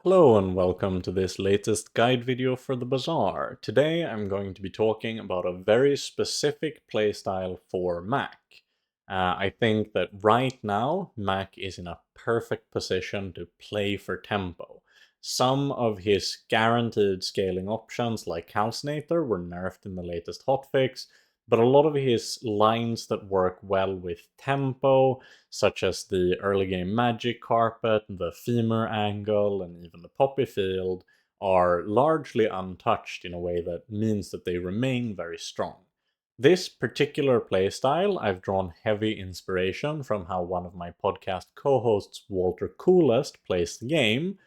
Hello and welcome to this latest guide video for the Bazaar. Today I'm going to be talking about a very specific playstyle for Mac. I think that right now Mac is in a perfect position to play for tempo. Some of his guaranteed scaling options like Calcinator were nerfed in the latest hotfix, but a lot of his lines that work well with tempo, such as the early game magic carpet, the femur angle, and even the poppy field, are largely untouched in a way that means that they remain very strong. This particular playstyle, I've drawn heavy inspiration from how one of my podcast co-hosts, Waltercoolest, plays the game,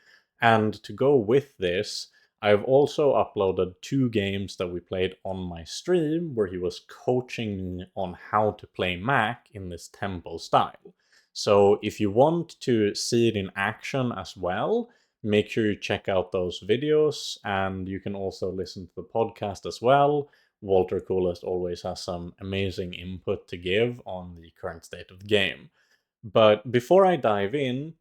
and to go with this, I've also uploaded 2 games that we played on my stream where he was coaching me on how to play Mac in this tempo style. So if you want to see it in action as well, make sure you check out those videos, and you can also listen to the podcast as well. Waltercoolest always has some amazing input to give on the current state of the game. But before I dive in,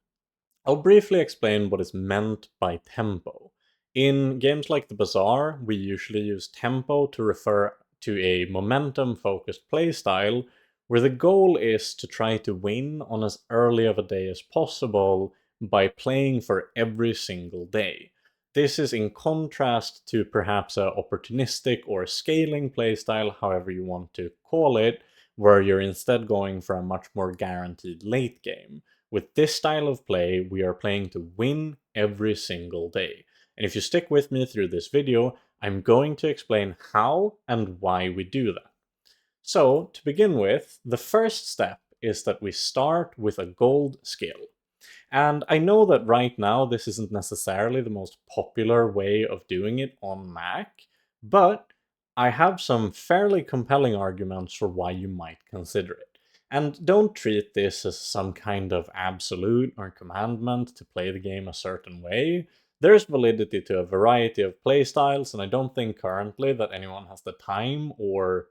I'll briefly explain what is meant by tempo. In games like the Bazaar, we usually use tempo to refer to a momentum-focused playstyle where the goal is to try to win on as early of a day as possible by playing for every single day. This is in contrast to perhaps a opportunistic or scaling playstyle, however you want to call it, where you're instead going for a much more guaranteed late game. With this style of play, we are playing to win every single day. And if you stick with me through this video, I'm going to explain how and why we do that. So, to begin with, the first step is that we start with a gold skill. And I know that right now this isn't necessarily the most popular way of doing it on Mac, but I have some fairly compelling arguments for why you might consider it. And don't treat this as some kind of absolute or commandment to play the game a certain way. There's validity to a variety of playstyles, and I don't think currently that anyone has the time or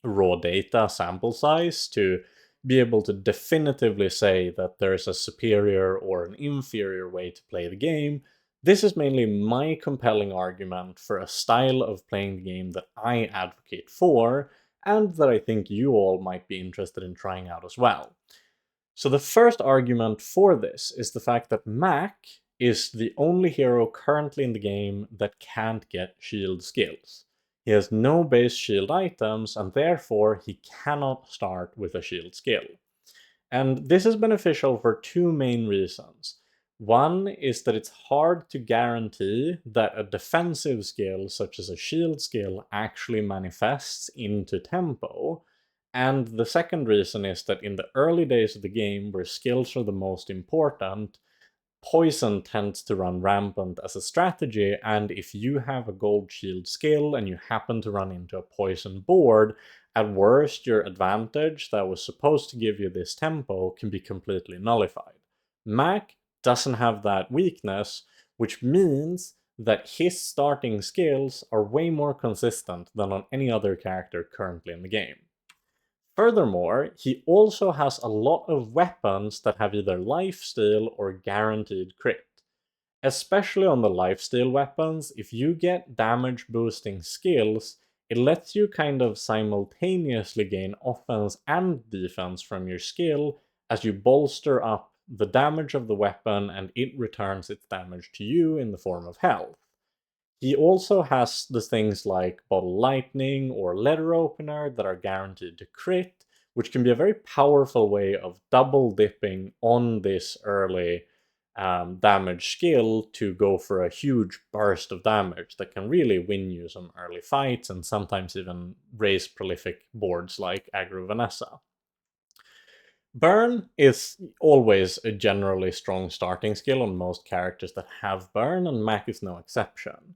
raw data sample size to be able to definitively say that there's a superior or an inferior way to play the game. This is mainly my compelling argument for a style of playing the game that I advocate for, and that I think you all might be interested in trying out as well. So the first argument for this is the fact that Mac is the only hero currently in the game that can't get shield skills. He has no base shield items, and therefore he cannot start with a shield skill. And this is beneficial for 2 main reasons. One is that it's hard to guarantee that a defensive skill, such as a shield skill, actually manifests into tempo. And the second reason is that in the early days of the game, where skills are the most important, poison tends to run rampant as a strategy, and if you have a gold shield skill and you happen to run into a poison board, at worst your advantage that was supposed to give you this tempo can be completely nullified. Mac doesn't have that weakness, which means that his starting skills are way more consistent than on any other character currently in the game. Furthermore, he also has a lot of weapons that have either lifesteal or guaranteed crit. Especially on the lifesteal weapons, if you get damage boosting skills, it lets you kind of simultaneously gain offense and defense from your skill as you bolster up the damage of the weapon and it returns its damage to you in the form of health. He also has the things like Bottle Lightning or Letter Opener that are guaranteed to crit, which can be a very powerful way of double dipping on this early damage skill to go for a huge burst of damage that can really win you some early fights and sometimes even raise prolific boards like Aggro Vanessa. Burn is always a generally strong starting skill on most characters that have Burn, and Mac is no exception.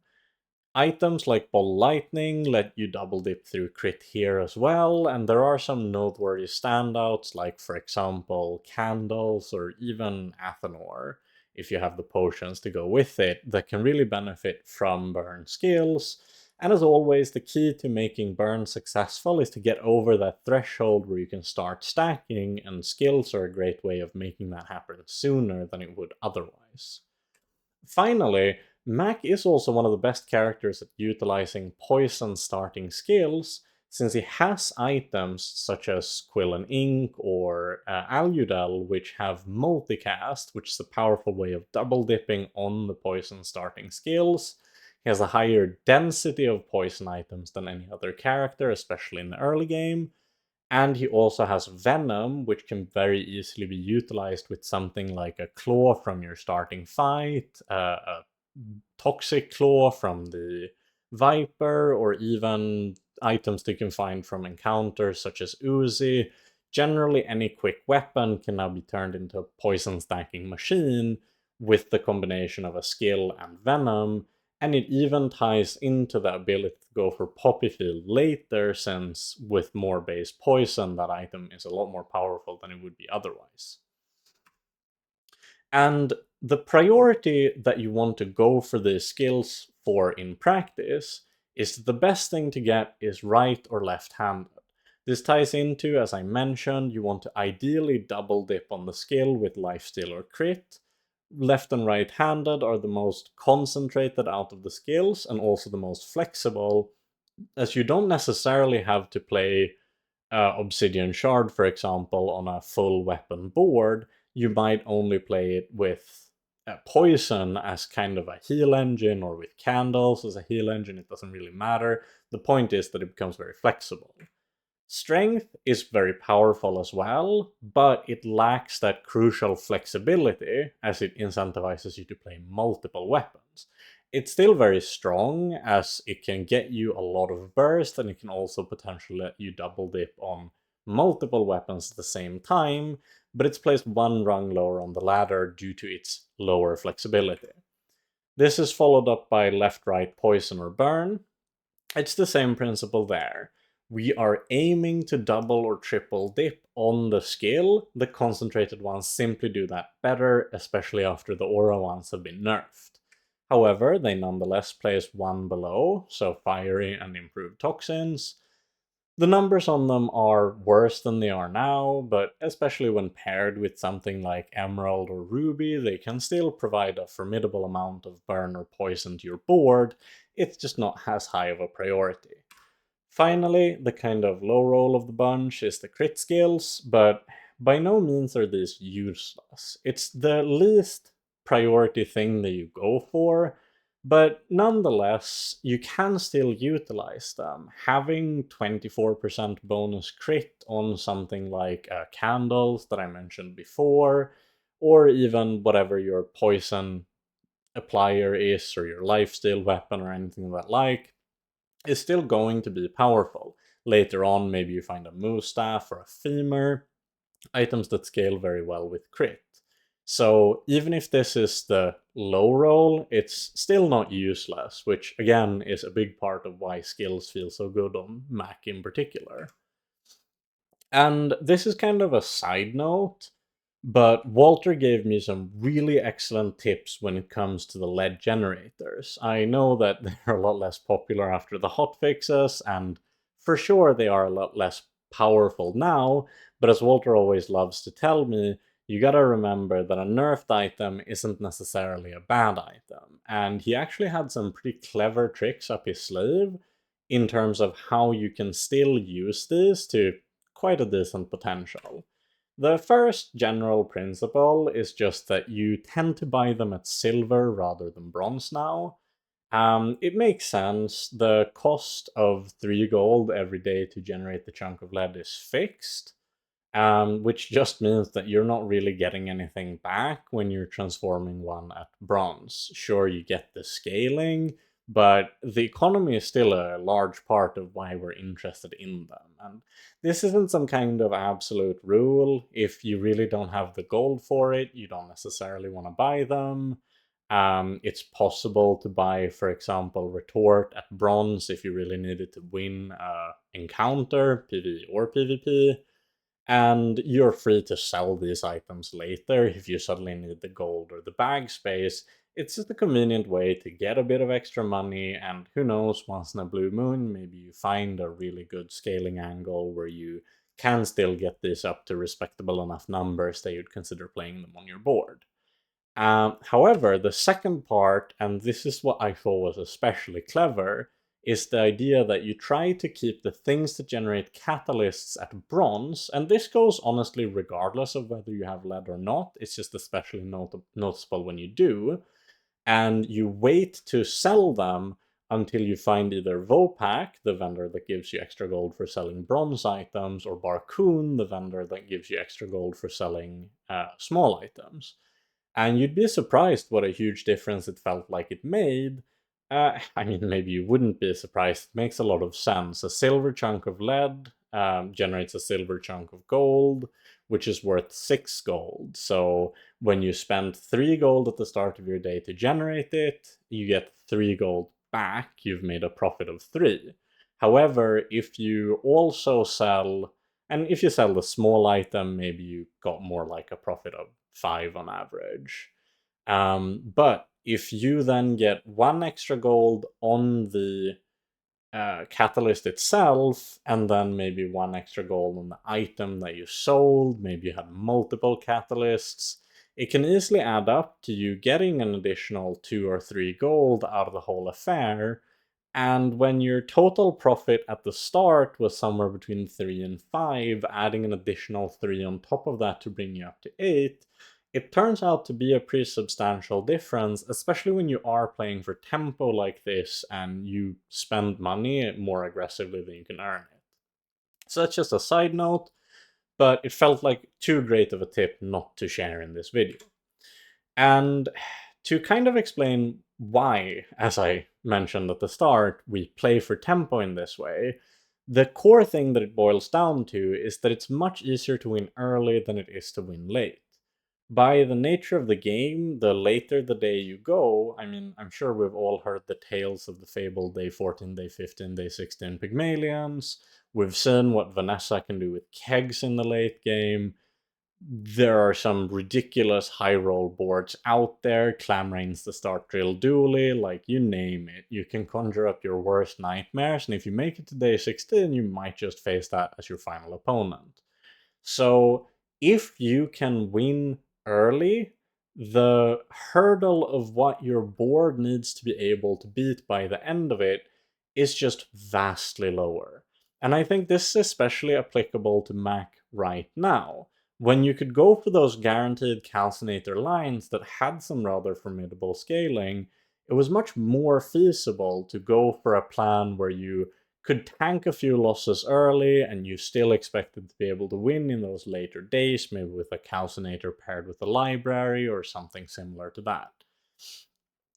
Items like Ball Lightning let you double dip through crit here as well, and there are some noteworthy standouts like, for example, Candles or even Athanor, if you have the potions to go with it, that can really benefit from burn skills. And as always, the key to making burn successful is to get over that threshold where you can start stacking, and skills are a great way of making that happen sooner than it would otherwise. Finally, Mac is also one of the best characters at utilizing poison starting skills, since he has items such as Quill and Ink or Aludel, which have multicast, which is a powerful way of double dipping on the poison starting skills. He has a higher density of poison items than any other character, especially in the early game. And he also has Venom, which can very easily be utilized with something like a claw from your starting fight, a toxic claw from the Viper, or even items that you can find from encounters such as Uzi. Generally, any quick weapon can now be turned into a poison stacking machine with the combination of a skill and Venom, and it even ties into the ability to go for Poppy Field later, since with more base poison, that item is a lot more powerful than it would be otherwise. And the priority that you want to go for these skills for in practice is the best thing to get is right or left handed. This ties into, as I mentioned, you want to ideally double dip on the skill with lifesteal or crit. Left and right handed are the most concentrated out of the skills and also the most flexible, as you don't necessarily have to play Obsidian Shard, for example, on a full weapon board. You might only play it with Poison as kind of a heal engine, or with Candles as a heal engine. It doesn't really matter. The point is that it becomes very flexible. Strength is very powerful as well, but it lacks that crucial flexibility as it incentivizes you to play multiple weapons. It's still very strong as it can get you a lot of burst, and it can also potentially let you double dip on multiple weapons at the same time, but it's placed one rung lower on the ladder due to its lower flexibility. This is followed up by left right poison or burn. It's the same principle there. We are aiming to double or triple dip on the skill. The concentrated ones simply do that better, especially after the aura ones have been nerfed. However, they nonetheless place one below, so fiery and improved toxins. The numbers on them are worse than they are now, but especially when paired with something like Emerald or Ruby, they can still provide a formidable amount of burn or poison to your board. It's just not as high of a priority. Finally, the kind of low roll of the bunch is the crit skills, but by no means are these useless. It's the least priority thing that you go for, but nonetheless, you can still utilize them. Having 24% bonus crit on something like candles that I mentioned before, or even whatever your poison applier is, or your lifesteal weapon, or anything of that like, is still going to be powerful. Later on, maybe you find a moose staff or a femur, items that scale very well with crit. So even if this is the low roll, it's still not useless, which again is a big part of why skills feel so good on Mac in particular. And this is kind of a side note, but Walter gave me some really excellent tips when it comes to the lead generators. I know that they're a lot less popular after the hotfixes, and for sure they are a lot less powerful now, but as Walter always loves to tell me, you gotta remember that a nerfed item isn't necessarily a bad item. And he actually had some pretty clever tricks up his sleeve in terms of how you can still use these to quite a decent potential. The first general principle is just that you tend to buy them at silver rather than bronze now. It makes sense. The cost of 3 gold every day to generate the chunk of lead is fixed, which just means that you're not really getting anything back when you're transforming one at bronze. Sure, you get the scaling, but the economy is still a large part of why we're interested in them. And this isn't some kind of absolute rule. If you really don't have the gold for it, you don't necessarily want to buy them. It's possible to buy, for example, Retort at bronze if you really needed to win an encounter, PvE or PvP. And you're free to sell these items later if you suddenly need the gold or the bag space. It's just a convenient way to get a bit of extra money, and who knows, once in a blue moon, maybe you find a really good scaling angle where you can still get this up to respectable enough numbers that you'd consider playing them on your board. However, the second part, and this is what I thought was especially clever, is the idea that you try to keep the things that generate catalysts at bronze, and this goes honestly regardless of whether you have lead or not, it's just especially noticeable when you do, and you wait to sell them until you find either Vopak, the vendor that gives you extra gold for selling bronze items, or Barcoon, the vendor that gives you extra gold for selling small items. And you'd be surprised what a huge difference it felt like it made. I mean, maybe you wouldn't be surprised. It makes a lot of sense. A silver chunk of lead generates a silver chunk of gold, which is worth 6 gold. So when you spend 3 gold at the start of your day to generate it, you get 3 gold back. You've made a profit of 3. However, if you also sell, and if you sell the small item, maybe you got more like a profit of 5 on average. But if you then get 1 extra gold on the catalyst itself, and then maybe 1 extra gold on the item that you sold, maybe you had multiple catalysts, it can easily add up to you getting an additional 2 or 3 gold out of the whole affair. And when your total profit at the start was somewhere between 3 and 5, adding an additional 3 on top of that to bring you up to 8, it turns out to be a pretty substantial difference, especially when you are playing for tempo like this and you spend money more aggressively than you can earn it. So that's just a side note, but it felt like too great of a tip not to share in this video. And to kind of explain why, as I mentioned at the start, we play for tempo in this way, the core thing that it boils down to is that it's much easier to win early than it is to win late. By the nature of the game, the later the day you go, I mean, I'm sure we've all heard the tales of the fabled day 14, day 15, day 16 Pygmalions. We've seen what Vanessa can do with kegs in the late game. There are some ridiculous high roll boards out there. Clam Rain's the start drill dually, like you name it. You can conjure up your worst nightmares, and if you make it to day 16, you might just face that as your final opponent. So if you can win early, the hurdle of what your board needs to be able to beat by the end of it is just vastly lower. And I think this is especially applicable to Mac right now. When you could go for those guaranteed calcinator lines that had some rather formidable scaling, it was much more feasible to go for a plan where you could tank a few losses early and you still expected to be able to win in those later days, maybe with a calcinator paired with a library or something similar to that.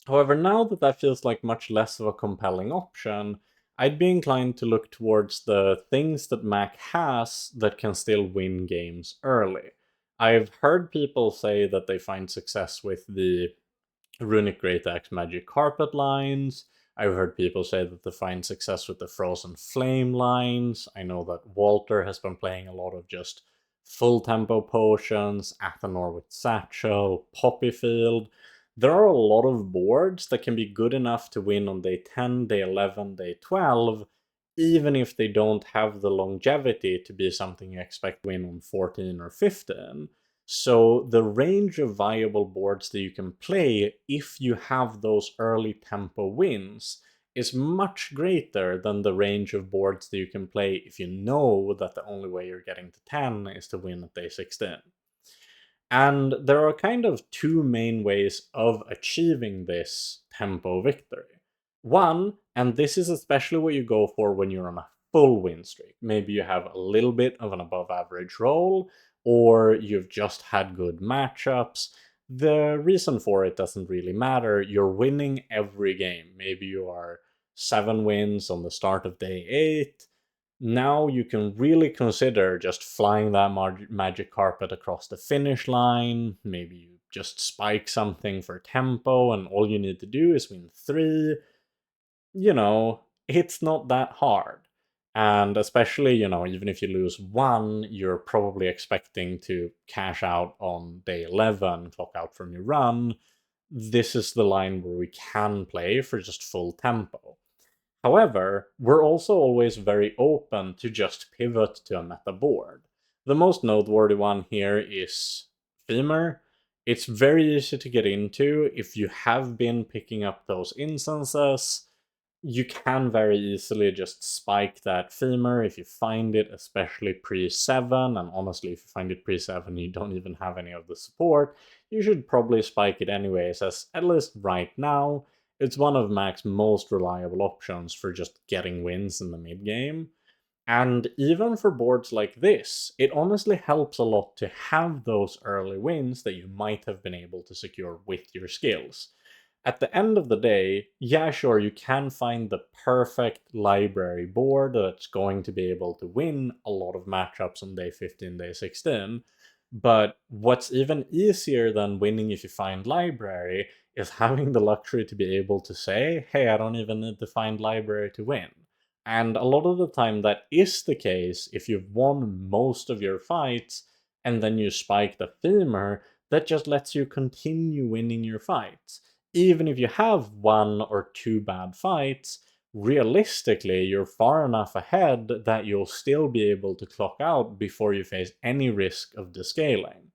However, now that that feels like much less of a compelling option, I'd be inclined to look towards the things that Mac has that can still win games early. I've heard people say that they find success with the Runic Great Axe Magic Carpet lines. I've heard people say that they find success with the Frozen Flame lines. I know that Walter has been playing a lot of just full tempo potions, Athanor with Satchel, Poppyfield. There are a lot of boards that can be good enough to win on day 10, day 11, day 12, even if they don't have the longevity to be something you expect to win on 14 or 15. So the range of viable boards that you can play if you have those early tempo wins is much greater than the range of boards that you can play if you know that the only way you're getting to 10 is to win at day 16. And there are kind of two main ways of achieving this tempo victory. One, and this is especially what you go for when you're on a full win streak. Maybe you have a little bit of an above average roll, or you've just had good matchups. The reason for it doesn't really matter. You're winning every game. Maybe you are 7 wins on the start of day 8. Now you can really consider just flying that magic carpet across the finish line. Maybe you just spike something for tempo, and all you need to do is win 3. It's not that hard. And especially, even if you lose 1, you're probably expecting to cash out on day 11, clock out from your run. This is the line where we can play for just full tempo. However, we're also always very open to just pivot to a meta board. The most noteworthy one here is Femur. It's very easy to get into if you have been picking up those instances. You can very easily just spike that femur if you find it, especially pre-7, and honestly, if you find it pre-7 you don't even have any of the support, you should probably spike it anyways, as at least right now, it's one of Mac's most reliable options for just getting wins in the mid-game. And even for boards like this, it honestly helps a lot to have those early wins that you might have been able to secure with your skills. At the end of the day, yeah, sure, you can find the perfect library board that's going to be able to win a lot of matchups on day 15, day 16. But what's even easier than winning if you find library is having the luxury to be able to say, hey, I don't even need to find library to win. And a lot of the time that is the case if you've won most of your fights and then you spike the femur, that just lets you continue winning your fights. Even if you have one or two bad fights, realistically, you're far enough ahead that you'll still be able to clock out before you face any risk of descaling.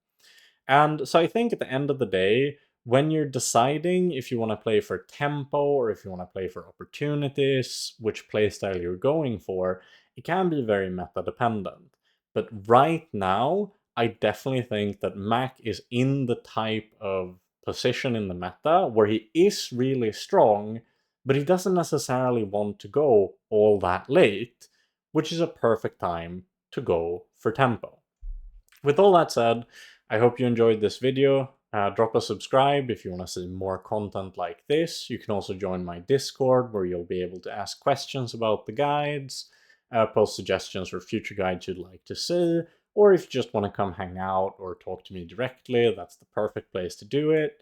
And so I think at the end of the day, when you're deciding if you want to play for tempo or if you want to play for opportunities, which playstyle you're going for, it can be very meta dependent. But right now, I definitely think that Mac is in the type of position in the meta where he is really strong, but he doesn't necessarily want to go all that late, which is a perfect time to go for tempo. With all that said, I hope you enjoyed this video. Drop a subscribe if you want to see more content like this. You can also join my Discord where you'll be able to ask questions about the guides, post suggestions for future guides you'd like to see, or if you just want to come hang out or talk to me directly, that's the perfect place to do it.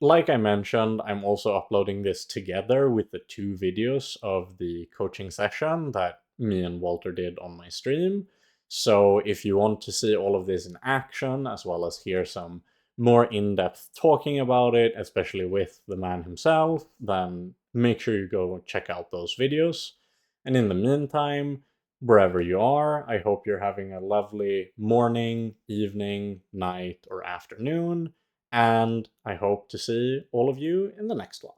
Like I mentioned, I'm also uploading this together with the 2 videos of the coaching session that me and Walter did on my stream. So if you want to see all of this in action, as well as hear some more in-depth talking about it, especially with the man himself, then make sure you go check out those videos. And in the meantime, wherever you are, I hope you're having a lovely morning, evening, night, or afternoon, and I hope to see all of you in the next one.